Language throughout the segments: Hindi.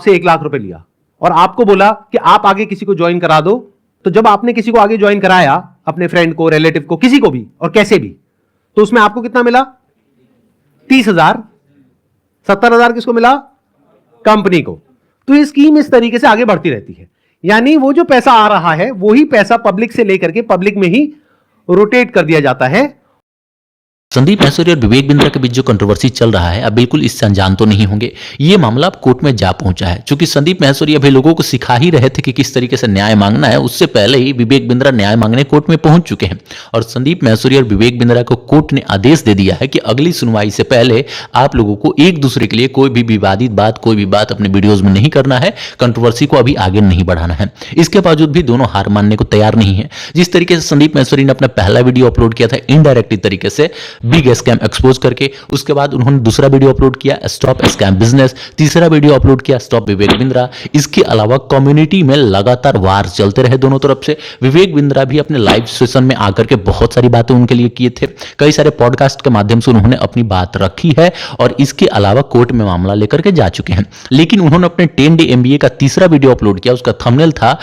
से 1 लाख रुपए लिया और आपको बोला कि आप आगे किसी को ज्वाइन करा दो, तो जब आपने किसी को आगे ज्वाइन कराया, अपने फ्रेंड को, रिलेटिव को, किसी को भी और कैसे भी, तो उसमें आपको कितना मिला? 30,000। 70,000 किसको मिला? कंपनी को। तो ये स्कीम इस तरीके से आगे बढ़ती रहती है, यानी वो जो पैसा आ रहा है वही पैसा पब्लिक से लेकर के पब्लिक में ही रोटेट कर दिया जाता है। संदीप महेश्वरी और विवेक बिंद्रा के बीच जो कंट्रोवर्सी चल रहा है, अब बिल्कुल इससे अनजान तो नहीं होंगे। ये मामला अब कोर्ट में जा पहुंचा है। चूंकि संदीप महेश्वरी अभी लोगों को सिखा ही रहे थे कि किस तरीके से न्याय मांगना है, उससे पहले ही विवेक बिंद्रा न्याय मांगने कोर्ट में पहुंच चुके हैं। और संदीप महेश्वरी और विवेक बिंद्रा को कोर्ट ने आदेश दे दिया है कि अगली सुनवाई से पहले आप लोगों को एक दूसरे के लिए कोई भी विवादित बात, कोई भी बात अपने वीडियोज में नहीं करना है, कंट्रोवर्सी को अभी आगे नहीं बढ़ाना है। इसके बावजूद भी दोनों हार मानने को तैयार नहीं है। जिस तरीके से संदीप महेश्वरी ने अपना पहला वीडियो अपलोड किया था इनडायरेक्टली तरीके से बिग स्कैम एक्सपोज करके, उसके बाद उन्होंने दूसरा वीडियो अपलोड किया स्टॉप स्कैम बिजनेस, तीसरा वीडियो अपलोड किया स्टॉप विवेक बिंद्रा। इसके अलावा कम्युनिटी में लगातार वार चलते रहे दोनों तरफ से। विवेक बिंद्रा भी अपने लाइव सेशन में आकर के बहुत सारी बातें उनके लिए किए थे, कई सारे पॉडकास्ट के माध्यम से उन्होंने अपनी बात रखी है और इसके अलावा कोर्ट में मामला लेकर के जा चुके हैं। लेकिन उन्होंने अपने 10 डे MBA का तीसरा वीडियो अपलोड किया, उसका थंबनेल था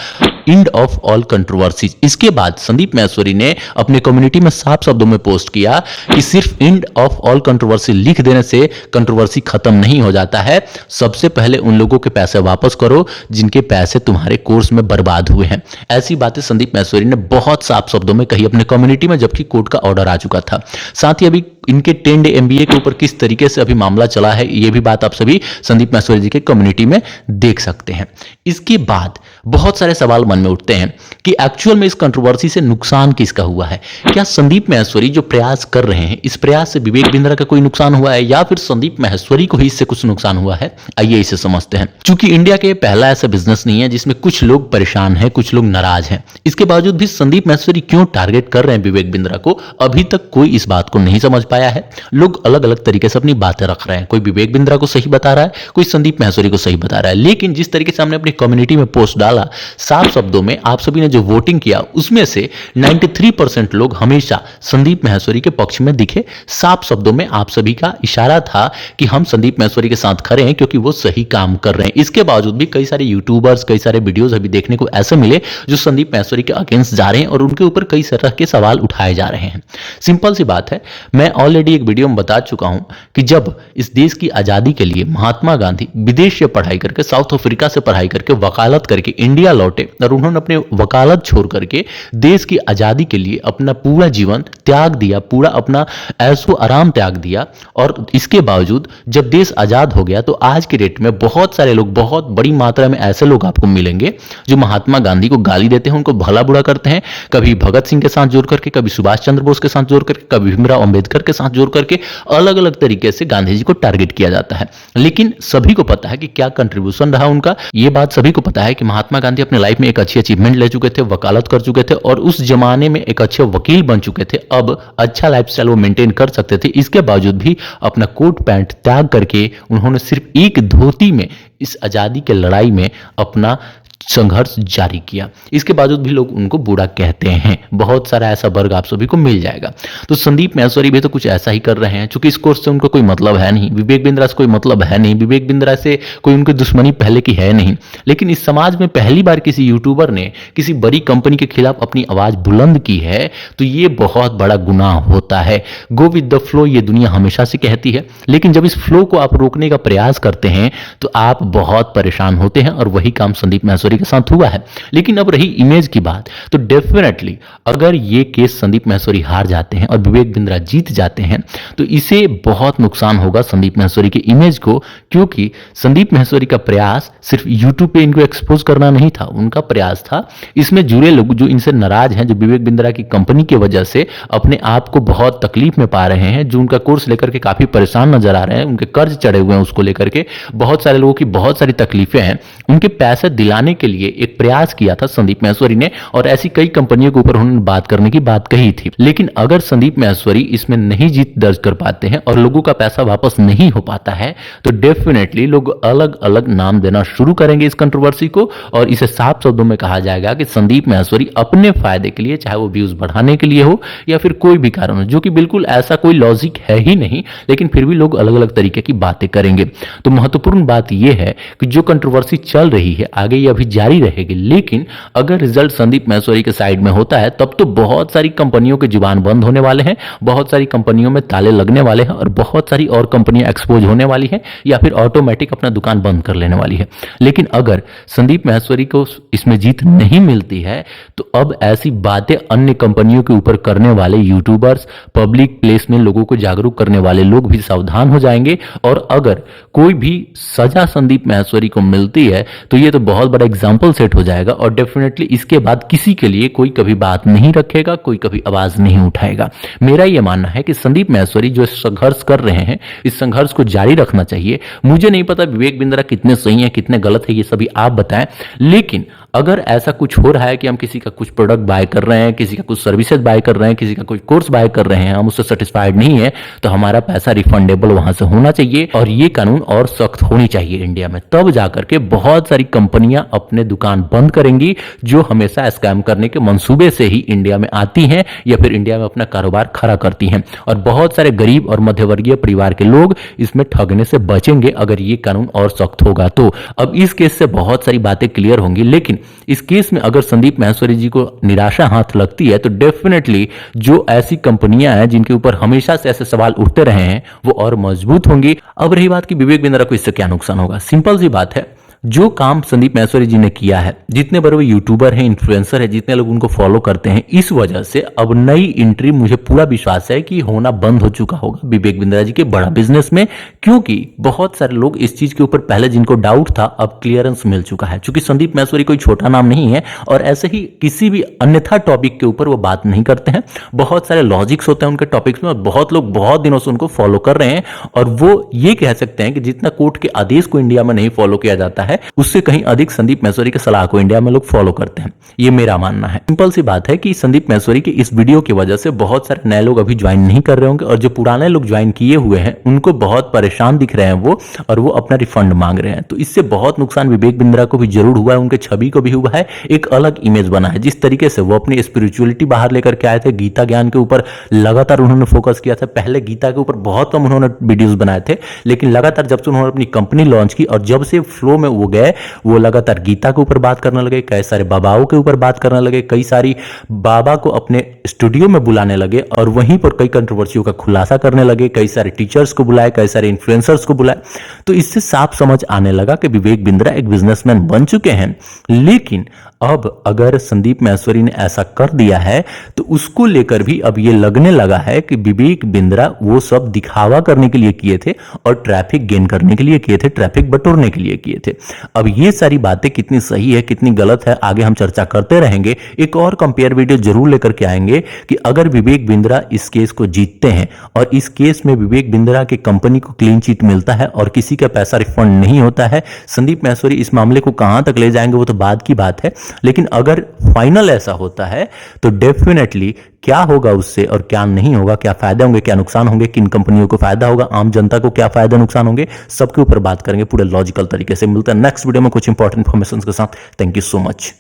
एंड ऑफ ऑल कंट्रोवर्सीज। इसके बाद संदीप महेश्वरी ने अपने कम्युनिटी में साफ शब्दों में पोस्ट किया कि सिर्फ एंड ऑफ ऑल कंट्रोवर्सी लिख देने से कंट्रोवर्सी खत्म नहीं हो जाता है। सबसे पहले उन लोगों के पैसे वापस करो जिनके पैसे तुम्हारे कोर्स में बर्बाद हुए हैं। ऐसी बातें संदीप महेश्वरी ने बहुत साफ शब्दों में कही अपने कम्युनिटी में, जबकि कोर्ट का ऑर्डर आ चुका था। साथ ही अभी इनके 10 डे MBA के ऊपर किस तरीके से अभी मामला चला है, यह भी बात आप सभी संदीप महेश्वरी जी के कम्युनिटी में देख सकते हैं। इसके बाद बहुत सारे सवाल मन में उठते हैं कि एक्चुअल में इस कंट्रोवर्सी से नुकसान किसका हुआ है। क्या संदीप महेश्वरी जो प्रयास कर रहे हैं, इस प्रयास से विवेक बिंद्रा का कोई नुकसान हुआ है या फिर संदीप महेश्वरी को ही इससे कुछ नुकसान हुआ है? आइए इसे समझते हैं। चूंकि इंडिया के पहला ऐसा बिजनेस नहीं है जिसमें कुछ लोग परेशान हैं, कुछ लोग नाराज हैं, इसके बावजूद भी संदीप महेश्वरी क्यों टारगेट कर रहे हैं विवेक बिंद्रा को, अभी तक कोई इस बात को नहीं समझ पाया है। लोग अलग अलग तरीके से अपनी बातें रख रहे हैं, कोई विवेक बिंद्रा को सही बता रहा है, कोई संदीप महेश्वरी को सही बता रहा है। लेकिन जिस तरीके से हमने अपनी कम्युनिटी में पोस्ट डाला, साफ शब्दों में आप सभी ने जो वोटिंग किया, उसमें से 93% लोग हमेशा संदीप महेश्वरी के पक्ष में दिखे। साफ शब्दों में आप सभी का इशारा था कि हम संदीप महेश्वरी के साथ खड़े हैं क्योंकि वो सही काम कर रहे हैं। इसके बावजूद भी कई सारे यूट्यूबर्स, कई सारे वीडियोस अभी देखने को ऐसे मिले जो संदीप महेश्वरी के अगेंस्ट जा रहे हैं और उनके ऊपर कई तरह के सवाल उठाए जा रहे हैं। सिंपल सी बात है, मैं ऑलरेडी एक वीडियो में बता चुका हूं कि जब इस देश की आजादी के लिए महात्मा गांधी विदेश से पढ़ाई करके, साउथ अफ्रीका से पढ़ाई करके, वकालत करके इंडिया लौटे और उन्होंने अपने वकालत छोड़ करके देश की आजादी के लिए अपना पूरा जीवन त्याग दिया, पूरा अपना ऐशो आराम त्याग दिया। और इसके बावजूद जब देश आजाद हो गया तो आज के डेट में बहुत सारे लोग, बहुत बड़ी मात्रा में ऐसे लोग आपको मिलेंगे जो महात्मा गांधी को गाली देते हैं, उनको भला बुरा करते हैं, कभी भगत सिंह के साथ जोड़ करके, कभी सुभाष चंद्र बोस के साथ जोड़ करके, कभी भीमराव अंबेडकर के साथ जोड़ करके अलग अलग तरीके से गांधी जी को टारगेट किया जाता है। लेकिन सभी को पता है कि क्या कंट्रीब्यूशन रहा उनका। यह बात सभी को पता है कि महात्मा गांधी अपने लाइफ में एक अच्छी अचीवमेंट ले चुके थे, वकालत कर चुके थे और उस जमाने में एक अच्छे वकील बन चुके थे। अब अच्छा लाइफस्टाइल वो मेंटेन कर सकते थे। इसके बावजूद भी अपना कोट पैंट त्याग करके उन्होंने सिर्फ एक धोती में इस आजादी के लड़ाई में अपना संघर्ष जारी किया। इसके बावजूद भी लोग उनको बुरा कहते हैं। बहुत सारा ऐसा वर्ग आप सभी को मिल जाएगा। तो संदीप महेश्वरी भी तो कुछ ऐसा ही कर रहे हैं। चूंकि इस कोर्स से उनको कोई मतलब है नहीं, विवेक बिंद्रा से कोई मतलब है नहीं, विवेक बिंद्रा से कोई उनकी दुश्मनी पहले की है नहीं। लेकिन इस समाज में पहली बार किसी यूट्यूबर ने किसी बड़ी कंपनी के खिलाफ अपनी आवाज बुलंद की है तो ये बहुत बड़ा गुनाह होता है। गो विद द फ्लो, ये दुनिया हमेशा से कहती है, लेकिन जब इस फ्लो को आप रोकने का प्रयास करते हैं तो आप बहुत परेशान होते हैं और वही काम संदीप महेश्वरी के साथ हुआ है। लेकिन अब रही इमेज की बात, तो डेफिनेटली अगर ये केस संदीप महेश्वरी हार जाते हैं और विवेक बिंद्रा जीत जाते हैं तो इसे बहुत नुकसान होगा संदीप महेश्वरी की इमेज को। क्योंकि संदीप महेश्वरी का प्रयास सिर्फ यूट्यूब पे इनको एक्सपोज करना नहीं था, उनका प्रयास था इसमें जुड़े लोग जो इनसे नाराज हैं, जो विवेक बिंद्रा की कंपनी की वजह से अपने आप को बहुत तकलीफ में पा रहे हैं, जो उनका कोर्स लेकर के काफी परेशान नजर आ रहे हैं, उनके कर्ज चढ़े हुए हैं उसको लेकर के, बहुत सारे लोगों की बहुत सारी तकलीफें हैं, उनके पैसे दिलाने के लिए एक प्रयास किया था संदीप माहेश्वरी ने, और ऐसी कई कंपनियों के ऊपर उन्होंने बात करने की बात कही थी। लेकिन अगर संदीप माहेश्वरी इसमें नहीं जीत दर्ज कर पाते हैं और लोगों का पैसा वापस नहीं हो पाता है, तो डेफिनेटली लोग अलग अलग नाम देना शुरू करेंगे इस कंट्रोवर्सी को, और इसे साफ शब्दों में कहा जाएगा कि संदीप माहेश्वरी अपने फायदे के लिए, चाहे वो व्यूज बढ़ाने के लिए हो या फिर कोई भी कारण हो, जो कि बिल्कुल ऐसा कोई लॉजिक है ही नहीं, लेकिन फिर भी लोग अलग अलग तरीके की बातें करेंगे। तो महत्वपूर्ण बात यह है कि जो कंट्रोवर्सी चल रही है आगे ये अभी जारी रहेगी, लेकिन अगर रिजल्ट संदीप माहेश्वरी के साइड में होता है तब तो बहुत सारी कंपनियों के जुबान बंद होने वाले हैं, बहुत सारी कंपनियों में ताले लगने वाले हैं, और बहुत सारी और कंपनियां एक्सपोज होने वाली हैं या फिर ऑटोमेटिक अपना दुकान बंद कर लेने वाली है। लेकिन अगर संदीप माहेश्वरी को इसमें जीत नहीं मिलती है तो अब ऐसी बातें अन्य कंपनियों के ऊपर करने वाले यूट्यूबर्स, पब्लिक प्लेस में लोगों को जागरूक करने वाले लोग भी सावधान हो जाएंगे, और अगर कोई भी सजा संदीप माहेश्वरी को मिलती है तो ये तो बहुत बड़ा एग्जाम्पल सेट हो जाएगा, और डेफिनेटली इसके बाद किसी के लिए कोई कभी बात नहीं रखेगा, कोई कभी आवाज नहीं उठाएगा। मेरा यह मानना है कि संदीप माहेश्वरी जो संघर्ष कर रहे हैं इस संघर्ष को जारी रखना चाहिए। मुझे नहीं पता विवेक बिंद्रा कितने सही हैं कितने गलत है, ये सभी आप बताएं, लेकिन अगर ऐसा कुछ हो रहा है कि हम किसी का कुछ प्रोडक्ट बाय कर रहे हैं, किसी का कुछ सर्विसेज बाय कर रहे हैं, किसी का कोई कोर्स बाय कर रहे हैं, हम उससे सेटिस्फाइड नहीं है, तो हमारा पैसा रिफंडेबल वहां से होना चाहिए, और ये कानून और सख्त होनी चाहिए इंडिया में। तब जाकर के बहुत सारी कंपनियां अपने दुकान बंद करेंगी जो हमेशा स्कैम करने के मंसूबे से ही इंडिया में आती हैं या फिर इंडिया में अपना कारोबार खड़ा करती हैं, और बहुत सारे गरीब और मध्यवर्गीय परिवार के लोग इसमें ठगने से बचेंगे अगर ये कानून और सख्त होगा तो। अब इस केस से बहुत सारी बातें क्लियर होंगी, लेकिन इस केस में अगर संदीप माहेश्वरी जी को निराशा हाथ लगती है तो डेफिनेटली जो ऐसी कंपनियां हैं जिनके ऊपर हमेशा से ऐसे सवाल उठते रहे हैं वो और मजबूत होंगी। अब रही बात कि विवेक बिंद्रा को इससे क्या नुकसान होगा, सिंपल सी बात है, जो काम संदीप माहेश्वरी जी ने किया है, जितने बड़े वो यूट्यूबर हैं, इन्फ्लुएंसर है, जितने लोग उनको फॉलो करते हैं, इस वजह से अब नई एंट्री मुझे पूरा विश्वास है कि होना बंद हो चुका होगा विवेक बिंद्रा जी के बड़ा बिजनेस में, क्योंकि बहुत सारे लोग इस चीज के ऊपर पहले जिनको डाउट था अब क्लियरेंस मिल चुका है। क्योंकि संदीप माहेश्वरी कोई छोटा नाम नहीं है, और ऐसे ही किसी भी अन्यथा टॉपिक के ऊपर वो बात नहीं करते हैं, बहुत सारे लॉजिक्स होते हैं उनके टॉपिक्स में, और बहुत लोग बहुत दिनों से उनको फॉलो कर रहे हैं, और वो ये कह सकते हैं कि जितना कोर्ट के आदेश को इंडिया में नहीं फॉलो किया जाता है उससे कहीं अधिक संदीप माहेश्वरी के सलाह को इंडिया में लोग फॉलो करते हैं। ये मेरा मानना है। सिंपल सी बात है कि संदीप माहेश्वरी के इस वीडियो की वजह से बहुत सारे नए लोग अभी ज्वाइन नहीं कर रहे होंगे, और जो पुराने लोग ज्वाइन किए हुए हैं उनको बहुत परेशान दिख रहे हैं वो, और वो अपना रिफंड मांग रहे हैं। तो इससे बहुत नुकसान विवेक बिंद्रा को भी जरूर हुआ है, उनके छवि को भी हुआ है, एक अलग इमेज बना है। जिस तरीके से वो अपनी स्पिरिचुअलिटी बाहर लेकर के आए थे, गीता ज्ञान के ऊपर लगातार उन्होंने फोकस किया था, पहले गीता के ऊपर बहुत कम उन्होंने वीडियोस बनाए थे, लेकिन लगातार जब से उन्होंने अपनी कंपनी लॉन्च की और जब से फ्लो में वो गए, वो लगातार गीता के ऊपर बात करने लगे, कई सारे बाबाओं के ऊपर बात करने लगे, कई सारी बाबा को अपने स्टूडियो में बुलाने लगे, और वहीं पर कई कंट्रोवर्सियों का खुलासा करने लगे, कई सारे टीचर्स को बुलाए, कई सारे इन्फ्लुएंसर्स को बुलाए। तो इससे साफ समझ आने लगा कि विवेक बिंद्रा एक बिजनेसमैन बन चुके हैं। लेकिन अब अगर संदीप माहेश्वरी ने ऐसा कर दिया है तो उसको लेकर भी अब ये लगने लगा है कि विवेक बिंद्रा वो सब दिखावा करने के लिए किए थे और ट्रैफिक गेन करने के लिए किए थे, ट्रैफिक बटोरने के लिए किए थे। अब ये सारी बातें कितनी सही है कितनी गलत है आगे हम चर्चा करते रहेंगे। एक और कंपेयर वीडियो जरूर लेकर के आएंगे कि अगर विवेक बिंद्रा इस केस को जीतते हैं और इस केस में विवेक बिंद्रा की कंपनी को क्लीन चिट मिलता है और किसी का पैसा रिफंड नहीं होता है, संदीप माहेश्वरी इस मामले को कहां तक ले जाएंगे वो तो बाद की बात है। लेकिन अगर फाइनल ऐसा होता है तो डेफिनेटली क्या होगा उससे और क्या नहीं होगा, क्या फायदे होंगे क्या नुकसान होंगे, किन कंपनियों को फायदा होगा, आम जनता को क्या फायदा नुकसान होंगे, सबके ऊपर बात करेंगे पूरे लॉजिकल तरीके से। मिलते हैं नेक्स्ट वीडियो में कुछ इंपॉर्टेंट इंफॉर्मेशन के साथ। Thank you so much.